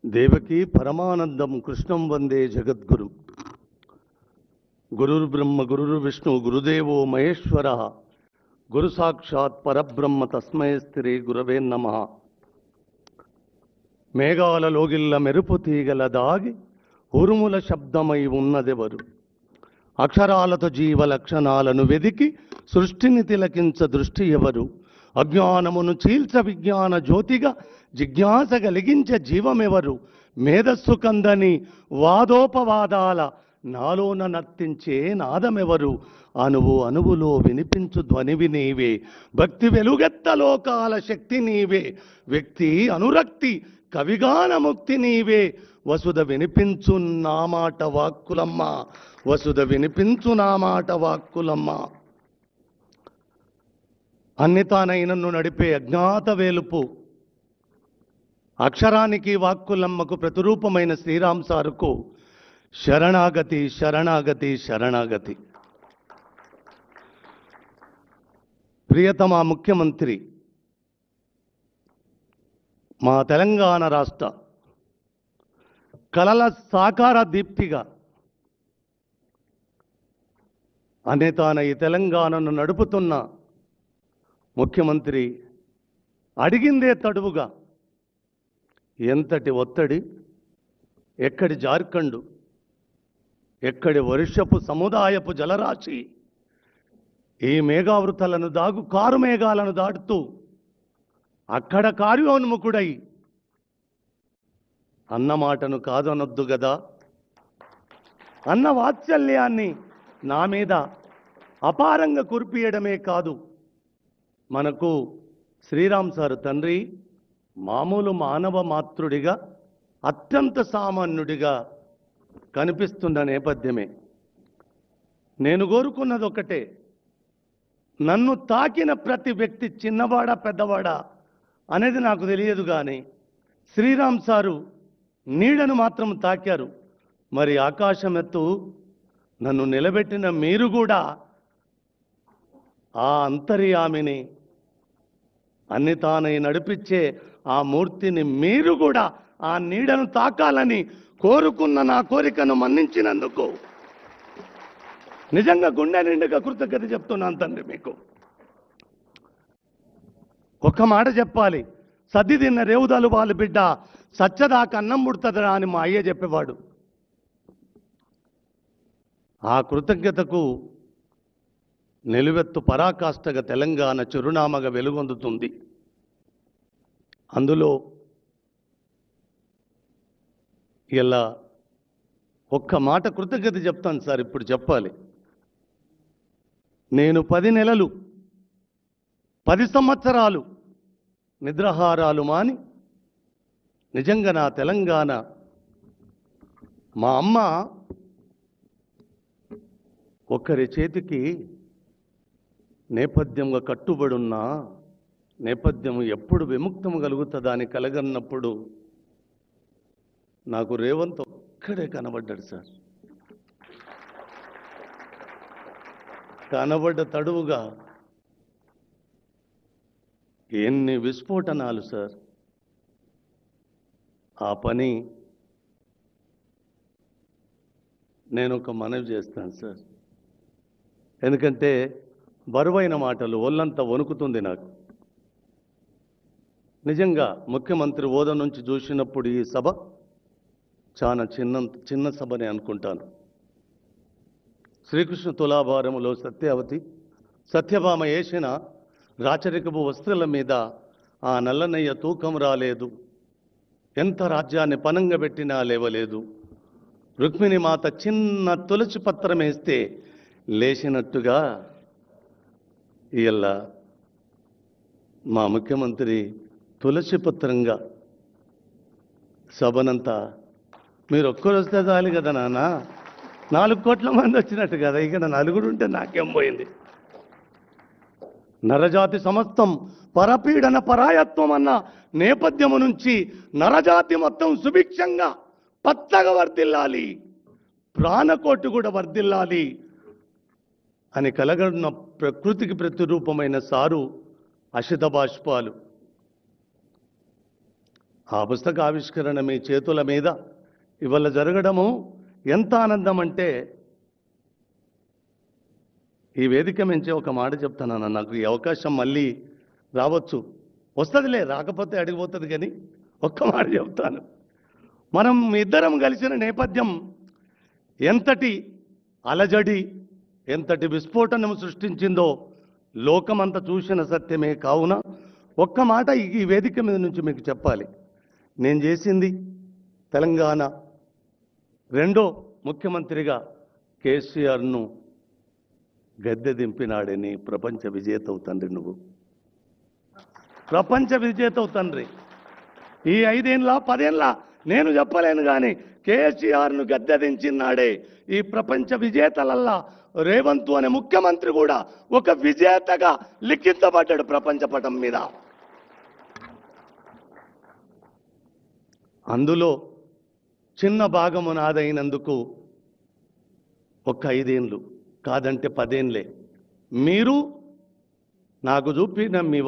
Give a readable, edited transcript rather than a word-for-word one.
దేవకీ పరమానందం కృష్ణం వందే జగద్గురు. గురుర్బ్రహ్మ గురుర్విష్ణు గురుదేవో మహేశ్వర. గురు సాక్షాత్ పరబ్రహ్మ తస్మై శ్రీ గురవే నమః. మేఘాలలోగిల్ల మెరుపు తీగల దాగి ఉరుముల శబ్దమై ఉన్నదెవరు? అక్షరాలతో జీవ లక్షణాలను వెదికి సృష్టిని తిలకించ దృష్టి ఎవరు? అజ్ఞానమును చీల్చ విజ్ఞాన జ్యోతిగా జిజ్ఞాస కలిగించే జీవమెవరు? మేధస్సు కందని వాదోపవాదాల నాలోన నర్తించే నాదమెవరు? అణువు అణువులో వినిపించు ధ్వనివి నీవే, భక్తి వెలుగెత్త లోకాల శక్తి నీవే, వ్యక్తి అనురక్తి కవిగాన ముక్తి నీవే. వసుధ వినిపించు నా మాట వాక్కులమ్మ, వసుధ వినిపించు నా మాట వాక్కులమ్మ. అన్ని తానైనను నడిపే అజ్ఞాత వేలుపు అక్షరానికి వాక్కులమ్మకు ప్రతిరూపమైన శ్రీరామ్ సారుకు శరణాగతి శరణాగతి శరణాగతి. ప్రియతమ ముఖ్యమంత్రి, మా తెలంగాణ రాష్ట్ర కలల సాకార దీప్తిగా అనే తాన ఈ తెలంగాణను నడుపుతున్న ముఖ్యమంత్రి అడిగిందే తడువుగా ఎంతటి ఒత్తిడి, ఎక్కడి జార్ఖండ్, ఎక్కడి వర్షపు సముదాయపు జలరాశి ఈ మేఘావృతలను కారు మేఘాలను దాటుతూ అక్కడ కార్యోన్ముఖుడై అన్న మాటను కాదనొద్దు గదా, అన్న వాత్సల్యాన్ని నా మీద అపారంగా కురిపియడమే కాదు, మనకు శ్రీరామ్ సార్ తండ్రి మామూలు మానవ మాతృడిగా అత్యంత సామాన్యుడిగా కనిపిస్తున్న నేపథ్యమే. నేను కోరుకున్నది ఒకటే, నన్ను తాకిన ప్రతి వ్యక్తి చిన్నవాడా పెద్దవాడా అనేది నాకు తెలియదు, కానీ శ్రీరామ్ సారు నీడను మాత్రం తాకారు. మరి ఆకాశం ఎత్తు నన్ను నిలబెట్టిన మీరు కూడా ఆ అంతర్యామిని, అన్ని తానై నడిపించే ఆ మూర్తిని మీరు కూడా ఆ నీడను తాకాలని కోరుకున్న నా కోరికను మన్నించినందుకు నిజంగా గుండె నిండుగా కృతజ్ఞత చెప్తున్నాను తండ్రి. మీకు ఒక్క మాట చెప్పాలి, సద్ది తిన్న రేవుదాలు వాళ్ళ బిడ్డ సచ్చదాకా అన్నం పుడుతుందా అని మా అయ్య చెప్పేవాడు. ఆ కృతజ్ఞతకు నిలువెత్తు పరాకాష్ఠగా తెలంగాణ చిరునామాగా వెలుగొందుతుంది. అందులో ఇలా ఒక్క మాట కృతజ్ఞత చెప్తాను సార్, ఇప్పుడు చెప్పాలి. నేను 10 నెలలు 10 సంవత్సరాలు నిద్రాహారాలు మాని నిజంగా నా తెలంగాణ, మా అమ్మ ఒకరి చేతికి నేపథ్యంగా కట్టుబడున్న నేపథ్యం ఎప్పుడు విముక్తం కలుగుతుందా అని కలగన్నప్పుడు నాకు రేవంత్ ఒక్కడే కనబడ్డాడు సార్. కనబడ్డ తడువుగా ఎన్ని విస్ఫోటనాలు సార్. ఆ పని నేను ఒక మనవి చేస్తాను సార్, ఎందుకంటే బరువైన మాటలు, ఒళ్ళంతా వణుకుతుంది నాకు. నిజంగా ముఖ్యమంత్రి హోదా నుంచి చూసినప్పుడు ఈ సభ చాలా చిన్న సభనే అనుకుంటాను. శ్రీకృష్ణ తులాభారములో సత్యభామ వేసిన రాచరికపు వస్త్రాల మీద ఆ నల్లనయ్య తూకం రాలేదు, ఎంత రాజ్యాన్ని పనంగా పెట్టినా లేవలేదు, రుక్మిణి మాత చిన్న తులసి పత్రం వేస్తే లేచినట్టుగా ఇలా మా ముఖ్యమంత్రి తులసి పత్రంగా సభనంతా మీరు ఒక్కరు వస్తే చాలు కదా నాన్న, 4 కోట్ల మంది వచ్చినట్టు కదా, ఇక్కడ నలుగురు ఉంటే నాకేం పోయింది. నరజాతి సమస్తం పరపీడన పరాయత్వం అన్న నేపథ్యము నుంచి నరజాతి మొత్తం సుభిక్షంగా పచ్చగా వర్ధిల్లాలి, ప్రాణకోటి కూడా వర్ధిల్లాలి అని కలగన్న ప్రకృతికి ప్రతిరూపమైన సారు అశిత బాష్పాలు. ఆ పుస్తక ఆవిష్కరణ మీ చేతుల మీద ఇవాళ జరగడము ఎంత ఆనందం అంటే, ఈ వేదిక మించి ఒక మాట చెప్తానన్న, నాకు ఈ అవకాశం మళ్ళీ రావచ్చు, వస్తుందిలే, రాకపోతే అడిగిపోతుంది, కానీ ఒక్క మాట చెప్తాను. మనం ఇద్దరం కలిసిన నేపథ్యం ఎంతటి అలజడి, ఎంతటి విస్ఫోటనం సృష్టించిందో లోకమంతా చూసిన సత్యమే. కావున ఒక్క మాట ఈ వేదిక మీద నుంచి మీకు చెప్పాలి. నేను చేసింది తెలంగాణ రెండో ముఖ్యమంత్రిగా కేసీఆర్ను గద్దె దింపినాడని ప్రపంచ విజేతవు తండ్రి, నువ్వు ప్రపంచ విజేతవు తండ్రి. ఈ 5 ఏళ్ళ 10 ఏళ్ళ నేను చెప్పలేను, కానీ కేసీఆర్ను గద్దె దించినాడే ఈ ప్రపంచ విజేతలల్లా రేవంత్ అనే ముఖ్యమంత్రి కూడా ఒక విజేతగా లిఖించబడ్డాడు ప్రపంచ పటం మీద. అందులో చిన్న భాగము నాదైనందుకు ఒక 5 ఏళ్ళు కాదంటే 10 ఏళ్ళే మీరు నాకు చూపిన మీ